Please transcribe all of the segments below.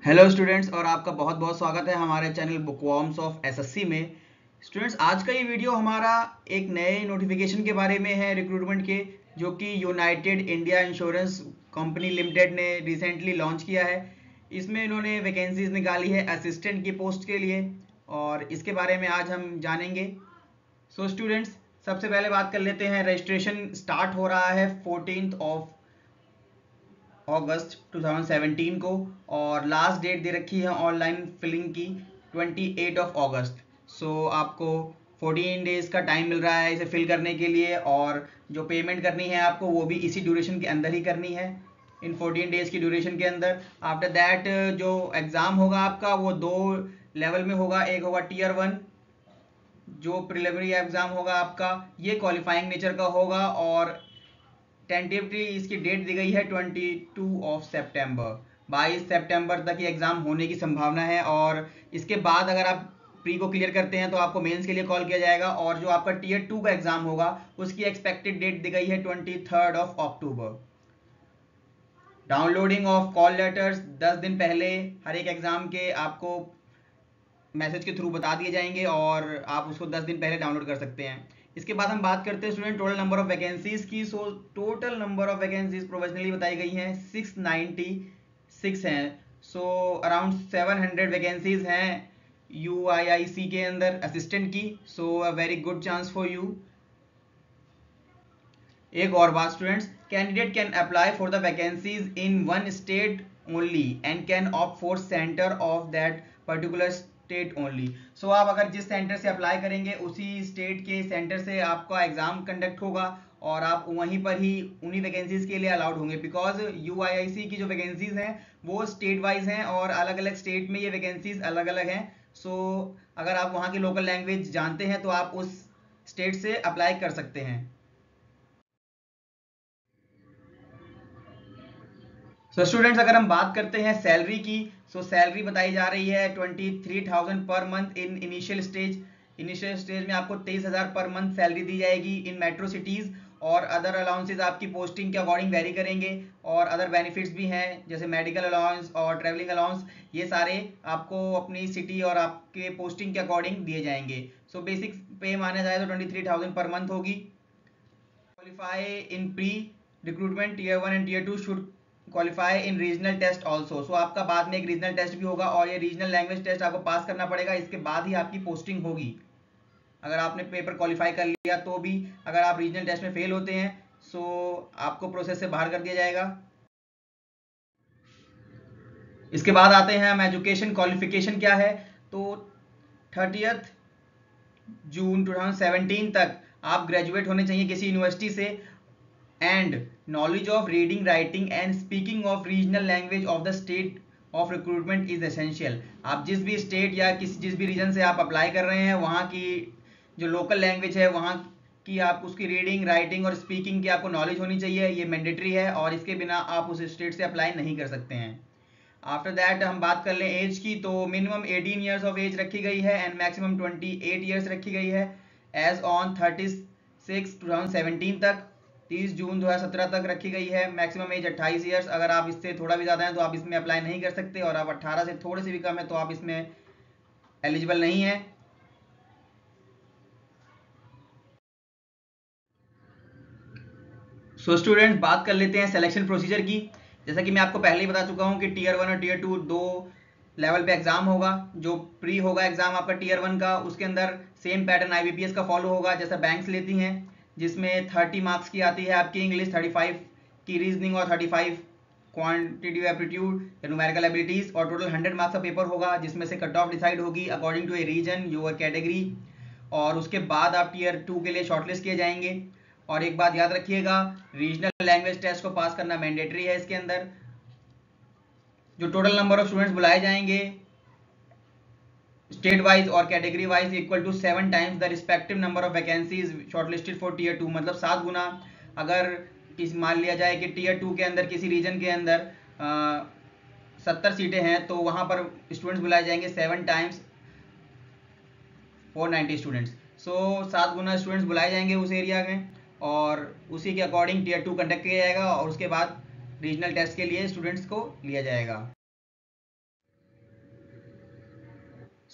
Hello students, और आपका बहुत बहुत स्वागत है हमारे चैनल बुकवॉर्म्स ऑफ एसएससी में। स्टूडेंट्स, आज का ये वीडियो हमारा एक नए नोटिफिकेशन के बारे में है रिक्रूटमेंट के, जो कि United India insurance company limited ने रिसेंटली लॉन्च किया है। इसमें इन्होंने वैकेंसीज निकाली है असिस्टेंट की पोस्ट के लिए, और इसके बारे में आज हम जानेंगे। सो स्टूडेंट्स, सबसे पहले बात कर लेते हैं। रजिस्ट्रेशन स्टार्ट हो रहा है 14 अगस्त 2017 को, और लास्ट डेट दे रखी है ऑनलाइन फिलिंग की 28 अगस्त। सो आपको 14 डेज का टाइम मिल रहा है इसे फिल करने के लिए, और जो पेमेंट करनी है आपको वो भी इसी ड्यूरेशन के अंदर ही करनी है, इन 14 डेज की ड्यूरेशन के अंदर। आफ्टर दैट जो एग्ज़ाम होगा आपका वो दो लेवल में होगा। एक होगा टीयर 1, जो प्रिलिमिनरी एग्ज़ाम होगा आपका, ये क्वालिफाइंग नेचर का होगा, और टेंटेटिवली इसकी डेट दी गई है 22 सितंबर। 22 सितंबर तक ये एग्ज़ाम होने की संभावना है, और इसके बाद अगर आप प्री को क्लियर करते हैं तो आपको मेंस के लिए कॉल किया जाएगा, और जो आपका टीयर 2 का एग्ज़ाम होगा उसकी एक्सपेक्टेड डेट दी गई है 23 अक्टूबर। डाउनलोडिंग ऑफ कॉल लेटर्स 10 दिन पहले हर एक एग्ज़ाम के आपको मैसेज के थ्रू बता दिए जाएंगे, और आप उसको 10 दिन पहले डाउनलोड कर सकते हैं। इसके बाद हम बात करते हैं student total number of vacancies की। So total number of vacancies provisionally बताई गई हैं 696 हैं। सो अराउंड 700 वैकेंसीज हैं यूआईआईसी के अंदर असिस्टेंट की। So a very good chance for you. एक और बात students, candidate can apply for the vacancies in one state only and can opt for centre of that particular state only. So आप अगर जिस सेंटर से apply करेंगे उसी state के सेंटर से आपका एग्जाम कंडक्ट होगा, और आप वहीं पर ही उन्हीं वैकेंसीज के लिए अलाउड होंगे, बिकॉज यूआईआईसी की जो वैकेंसीज हैं वो स्टेट वाइज हैं, और अलग अलग स्टेट में ये वैकेंसीज अलग अलग हैं। सो अगर आप वहाँ की लोकल लैंग्वेज जानते हैं तो आप उस स्टेट से अप्लाई कर सकते हैं। सो स्टूडेंट्स, अगर हम बात करते हैं सैलरी की, सो सैलरी बताई जा रही है 23,000 per month in initial stage. Initial stage में आपको 23,000 पर मंथ सैलरी दी जाएगी इन मेट्रो सिटीज़, और अदर अलाउंसेज आपकी पोस्टिंग के अकॉर्डिंग वेरी करेंगे, और अदर बेनिफिट्स भी हैं जैसे मेडिकल अलाउंस और ट्रैवलिंग अलाउंस। ये सारे आपको अपनी सिटी और आपके पोस्टिंग के अकॉर्डिंग दिए जाएंगे। सो बेसिक पे माना जाए तो 23,000 पर मंथ होगी। Qualify in pre recruitment tier 1 and tier 2 should qualify in regional test also. So आपका बाद में एक रीजनल टेस्ट भी होगा, और ये रीजनल लैंग्वेज टेस्ट आपको पास करना पड़ेगा, इसके बाद ही आपकी पोस्टिंग होगी। अगर आपने पेपर क्वालिफाई कर लिया तो भी अगर आप रीजनल टेस्ट में फेल होते हैं सो आपको प्रोसेस से बाहर कर दिया जाएगा। इसके बाद आते हैं हम एजुकेशन क्वालिफिकेशन क्या है। तो 30 जून 2017 तक आप ग्रेजुएट होने चाहिए किसी यूनिवर्सिटी से, and knowledge of reading writing and speaking of regional language of the state of recruitment is essential. आप जिस भी स्टेट या जिस भी रीजन से आप अप्लाई कर रहे हैं वहाँ की जो लोकल लैंग्वेज है वहाँ की आप उसकी रीडिंग राइटिंग और स्पीकिंग की आपको नॉलेज होनी चाहिए। ये मैंडेटरी है, और इसके बिना आप उस स्टेट से अप्लाई नहीं कर सकते हैं। आफ्टर दैट हम बात कर लें एज की, तो मिनिमम 18 ईयर्स ऑफ एज रखी गई है एंड मैक्सिमम 28 ईयर्स रखी गई है एज ऑन 30/6/2017 तक। 30 जून 2017 तक रखी गई है। Maximum age 28 years. अगर आप इससे थोड़ा भी ज़्यादा हैं तो आप इसमें अप्लाई नहीं कर सकते, और आप 18 से थोड़े से भी कम है तो आप इसमें एलिजिबल नहीं है। सो स्टूडेंट्स, बात कर लेते हैं सिलेक्शन प्रोसीजर की। जैसा कि मैं आपको पहले ही बता चुका हूँ कि टीयर 1 और टीयर 2 दो लेवल पे एग्जाम होगा। जो प्री होगा एग्जाम आपका टीयर 1 का, उसके अंदर सेम पैटर्न आईबीपीएस का फॉलो होगा जैसा बैंक्स लेती हैं, जिसमें 30 मार्क्स की आती है आपकी इंग्लिश, 35 की रीजनिंग, और 35 क्वांटिटिव एप्टीट्यूड या न्यूमेरिकल एबिलिटीज, और टोटल 100 मार्क्स का पेपर होगा, जिसमें से कट ऑफ डिसाइड होगी according to a region your category. और उसके बाद आप टीयर 2 के लिए शॉर्टलिस्ट किए जाएंगे। और एक बात याद रखिएगा, रीजनल लैंग्वेज टेस्ट को पास करना मैंडेटरी है। इसके अंदर जो टोटल नंबर ऑफ स्टूडेंट्स बुलाए जाएंगे स्टेट वाइज और category wise equal to 7 times the respective number of vacancies shortlisted for tier 2, मतलब 7 गुना। अगर किस मान लिया जाए कि टीयर 2 के अंदर किसी रीजन के अंदर 70 सीटें हैं, तो वहां पर स्टूडेंट्स बुलाए जाएंगे 7 टाइम्स 490 स्टूडेंट्स। सो 7 गुना स्टूडेंट्स बुलाए जाएंगे उस एरिया में, और उसी के अकॉर्डिंग टीयर 2 कंडक्ट किया जाएगा, और उसके बाद रीजनल टेस्ट के लिए स्टूडेंट्स को लिया जाएगा।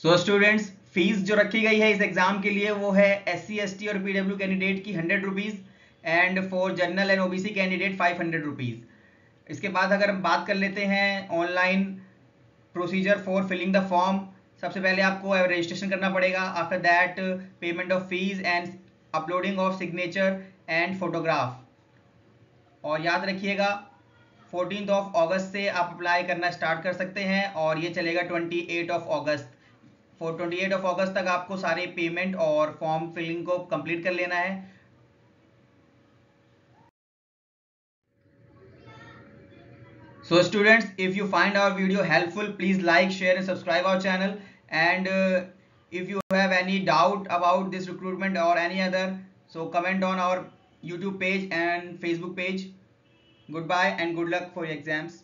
सो स्टूडेंट्स, फीस जो रखी गई है इस एग्जाम के लिए वो है SC ST और PW कैंडिडेट की 100 rupees and for general and OBC candidate 500 rupees. इसके बाद अगर हम बात कर लेते हैं online procedure for filling the form, सबसे पहले आपको रजिस्ट्रेशन करना पड़ेगा। After that payment of fees and uploading of signature and photograph. और याद रखिएगा 14 अगस्त से आप अप्लाई करना स्टार्ट कर सकते हैं और ये चलेगा 28 अगस्त। 28 अगस्त तक आपको सारे पेमेंट और फॉर्म फिलिंग को कंप्लीट कर लेना है। So students, if you find our video helpful, please like, share and subscribe our channel. And if you have any doubt about this recruitment or any other, so comment on our YouTube page and Facebook page. Goodbye and good luck for your exams.